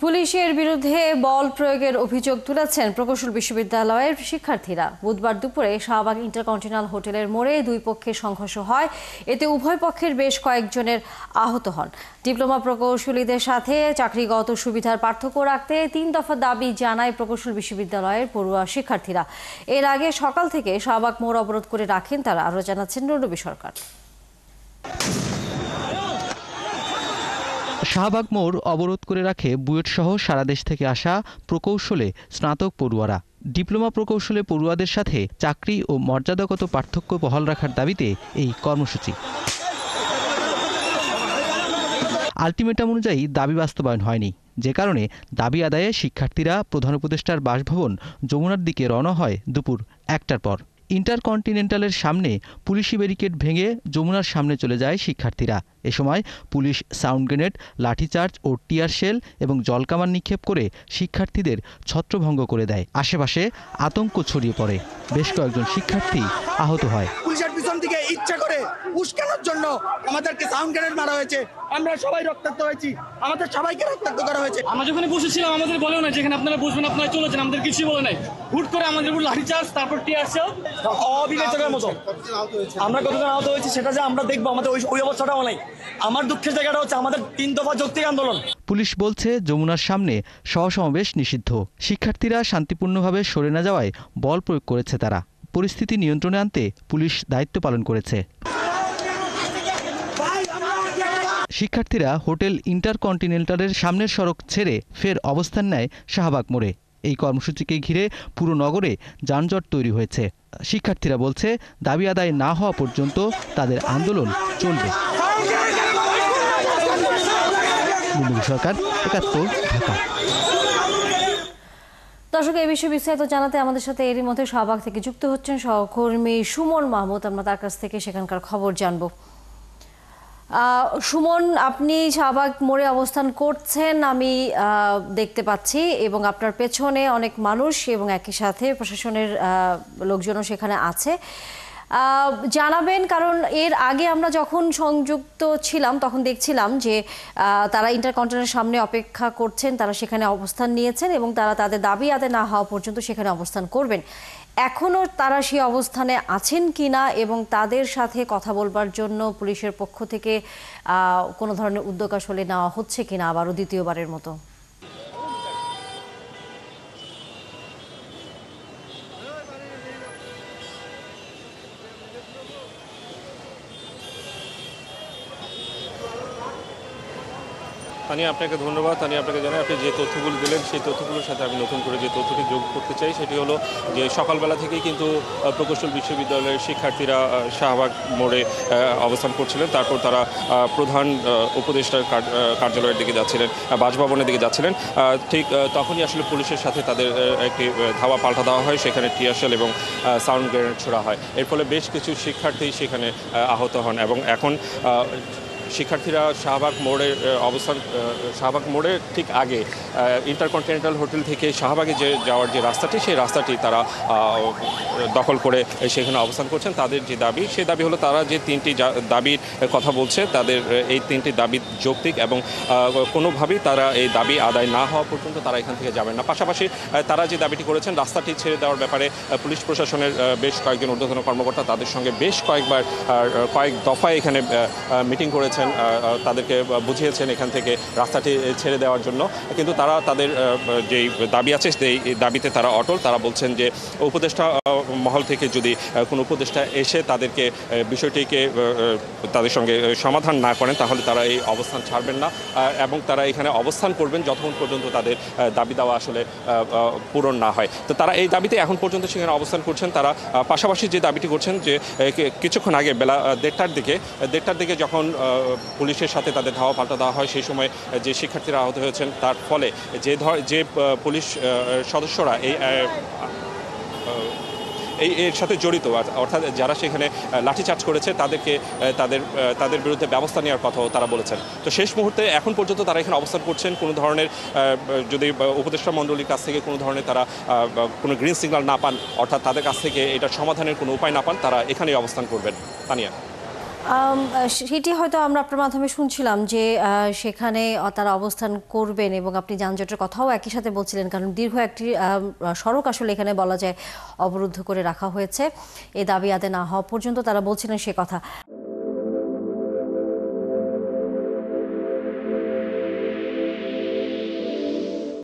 পুলিশের বিরুদ্ধে বল প্রয়োগের অভিযোগ তুলেছেন প্রকৌশল বিশ্ববিদ্যালয়ের শিক্ষার্থীরা। বুধবার দুপুরে শাহবাগ ইন্টারকন্টিনেন্টাল হোটেলের মোড়ে দুই পক্ষের সংঘর্ষ হয়। এতে উভয় পক্ষের বেশ কয়েকজনের আহত হন। ডিপ্লোমা প্রকৌশলীদের সাথে চাকরিগত সুবিধার পার্থক্য রাখতে ৩ দফা দাবি জানায় প্রকৌশল বিশ্ববিদ্যালয়ের পড়ুয়া শিক্ষার্থীরা। এর আগে সকাল থেকে শাহবাগ মোড় অবরোধ করে রাখেন তারা। আরও জানাচ্ছেন রবি সরকার। শাহবাগ মোড় অবরোধ করে রাখে বুয়েট সহ সারা দেশ থেকে আসা প্রকৌশলে স্নাতক পড়ুয়ারা। ডিপ্লোমা প্রকৌশলে পড়ুয়াদের সাথে চাকরি ও মর্যাদাগত পার্থক্য বহাল রাখার দাবিতে এই কর্মসূচি। আলটিমেটাম অনুযায়ী দাবি বাস্তবায়ন হয়নি, যে কারণে দাবি আদায়ে শিক্ষার্থীরা প্রধান উপদেষ্টার বাসভবন যমুনার দিকে রওনা হয় দুপুর ১টার পর। ইন্টারকন্টিনেন্টালের সামনে পুলিশি ব্যারিকেড ভেঙে যমুনার সামনে চলে যায় শিক্ষার্থীরা। এ সময় পুলিশ সাউন্ড গ্রেনেড, লাঠিচার্জ ও টিয়ার শেল এবং জলকামান নিক্ষেপ করে শিক্ষার্থীদের ছত্রভঙ্গ করে দেয়। আশেপাশে আতঙ্ক ছড়িয়ে পড়ে, বেশ কয়েকজন শিক্ষার্থী আহত হয়। পুলিশের পিছন থেকে ইচ্ছা করে উস্কানোর জন্য আমাদেরকে সাউন্ড গ্রেনেড মারা হয়েছে। আমরা সবাই রক্তাক্ত হয়েছি, আমাদের সবাইকে রক্তাক্ত করা হয়েছে। আমরা যখন বসেছিলাম আমাদের বলেও না যেখানে আপনারা বসবেন আপনারা চলেছেন, আমাদের কিছুই বলে নাই। হুট করে আমাদের উপর লাঠিচার্জ, তারপর টিয়ার শেল, অবিবেচনার মতো। আমরা কতজন আহত হয়েছি সেটা যে আমরা দেখবো, আমাদের ওই অবস্থাটাও নাই। আমার দুঃখের জায়গাটা হচ্ছে আমাদের ৩ দফা যৌক্তিক আন্দোলন। পুলিশ বলছে যমুনার সামনে সহসমাবেশ নিষিদ্ধ। শিক্ষার্থীরা শান্তিপূর্ণভাবে সরে না যাওয়ায় বল প্রয়োগ করেছে তারা। পরিস্থিতি নিয়ন্ত্রণে আনতে পুলিশ দায়িত্ব পালন করেছে। শিক্ষার্থীরা হোটেল ইন্টারকন্টিনেন্টালের সামনের সড়ক ছেড়ে ফের অবস্থান নেয় শাহবাগ মোড়ে। এই কর্মসূচিকে ঘিরে পুরো নগরে যানজট তৈরি হয়েছে। শিক্ষার্থীরা বলছে দাবি আদায় না হওয়া পর্যন্ত তাদের আন্দোলন চলবে। রবি সরকার, ৭১, ঢাকা। দর্শক, এই বিষয়ে বিস্তারিত জানাতে আমাদের সাথে এরই মধ্যে শাহবাগ থেকে যুক্ত হচ্ছেন সহকর্মী সুমন মাহমুদ। আমরা তার কাছ থেকে সেখানকার খবর জানবো। সুমন, আপনি শাহবাগ মোড়ে অবস্থান করছেন আমি দেখতে পাচ্ছি, এবং আপনার পেছনে অনেক মানুষ এবং একই সাথে প্রশাসনের লোকজনও সেখানে আছে। জানাবেন, কারণ এর আগে আমরা যখন সংযুক্ত ছিলাম তখন দেখছিলাম যে তারা ইন্টারকন্টিনেন্টালের সামনে অপেক্ষা করছেন, তারা সেখানে অবস্থান নিয়েছেন এবং তারা তাদের দাবি আদায় না হওয়া পর্যন্ত সেখানে অবস্থান করবেন। এখনও তারা সেই অবস্থানে আছেন কিনা এবং তাদের সাথে কথা বলবার জন্য পুলিশের পক্ষ থেকে কোনো ধরনের উদ্যোগ আসলে নেওয়া হচ্ছে কিনা আবারও দ্বিতীয়বারের মতো? তানিয়া, আপনাকে ধন্যবাদ। তানিয়া, আপনাকে জানাই আপনি যে তথ্যগুলো দিলেন সেই তথ্যগুলোর সাথে আমি নতুন করে যে তথ্যটি যোগ করতে চাই সেটি হলো যে সকালবেলা থেকেই কিন্তু প্রকৌশল বিশ্ববিদ্যালয়ের শিক্ষার্থীরা শাহবাগ মোড়ে অবস্থান করছিলেন। তারপর তারা প্রধান উপদেষ্টার কার্যালয়ের দিকে যাচ্ছিলেন, বাসভবনের দিকে যাচ্ছিলেন। ঠিক তখনই আসলে পুলিশের সাথে তাদের একটি ধাওয়া পাল্টা দেওয়া হয়, সেখানে টিয়ারশেল এবং সাউন্ড গ্রেনেড ছোড়া হয়। এর ফলে বেশ কিছু শিক্ষার্থী সেখানে আহত হন এবং এখন শিক্ষার্থীরা শাহবাগ মোড়ের ঠিক আগে ইন্টারকন্টিনেন্টাল হোটেল থেকে শাহবাগে যাওয়ার যে রাস্তাটি, সেই রাস্তাটি তারা দখল করে সেখানে অবস্থান করছেন। তাদের যে দাবি, সেই দাবি হলো তারা যে 3টি দাবির কথা বলছে, তাদের এই 3টি দাবি যৌক্তিক এবং কোনোভাবেই তারা এই দাবি আদায় না হওয়া পর্যন্ত তারা এখান থেকে যাবেন না। পাশাপাশি তারা যে দাবিটি করেছেন রাস্তাটি ছেড়ে দেওয়ার ব্যাপারে পুলিশ প্রশাসনের বেশ কয়েকজন ঊর্ধ্বতন কর্মকর্তা তাদের সঙ্গে বেশ কয়েকবার কয়েক দফায় এখানে মিটিং করেছেন, তাদেরকে বুঝিয়েছেন এখান থেকে রাস্তাটি ছেড়ে দেওয়ার জন্য। কিন্তু তারা তাদের যেই দাবি আছে সেই দাবিতে তারা অটল। তারা বলছেন যে উপদেষ্টা মহল থেকে যদি কোনো উপদেষ্টা এসে তাদেরকে বিষয়টিকে তাদের সঙ্গে সমাধান না করেন তাহলে তারা এই অবস্থান ছাড়বেন না এবং তারা এখানে অবস্থান করবেন যতক্ষণ পর্যন্ত তাদের দাবি দেওয়া আসলে পূরণ না হয়। তো তারা এই দাবিতে এখন পর্যন্ত সেখানে অবস্থান করছেন। তারা পাশাপাশি যে দাবিটি করছেন যে কিছুক্ষণ আগে বেলা 1টার দিকে যখন পুলিশের সাথে তাদের ধাওয়া পাল্টা দেওয়া হয়, সেই সময় যে শিক্ষার্থীরা আহত হয়েছেন তার ফলে যে পুলিশ সদস্যরা এর সাথে জড়িত, অর্থাৎ যারা সেখানে লাঠিচার্জ করেছে তাদের বিরুদ্ধে ব্যবস্থা নেওয়ার কথাও তারা বলেছেন। তো শেষ মুহূর্তে এখন পর্যন্ত তারা এখানে অবস্থান করছেন। কোনো ধরনের যদি উপদেষ্টা মণ্ডলীর কাছ থেকে কোনো ধরনের তারা কোনো গ্রিন সিগন্যাল না পান, অর্থাৎ তাদের কাছ থেকে এটার সমাধানের কোনো উপায় না পান, তারা এখানেই অবস্থান করবেন। তানিয়া। সেটি হয়তো আমরা আপনার মাধ্যমে শুনছিলাম যে সেখানে তারা অবস্থান করবেন এবং আপনি যানজটের কথাও একই সাথে বলছিলেন, কারণ দীর্ঘ একটি সড়ক আসলে এখানে বলা যায় অবরুদ্ধ করে রাখা হয়েছে। এই দাবি আদায় না হওয়া পর্যন্ত তারা বলছিলেন সে কথা।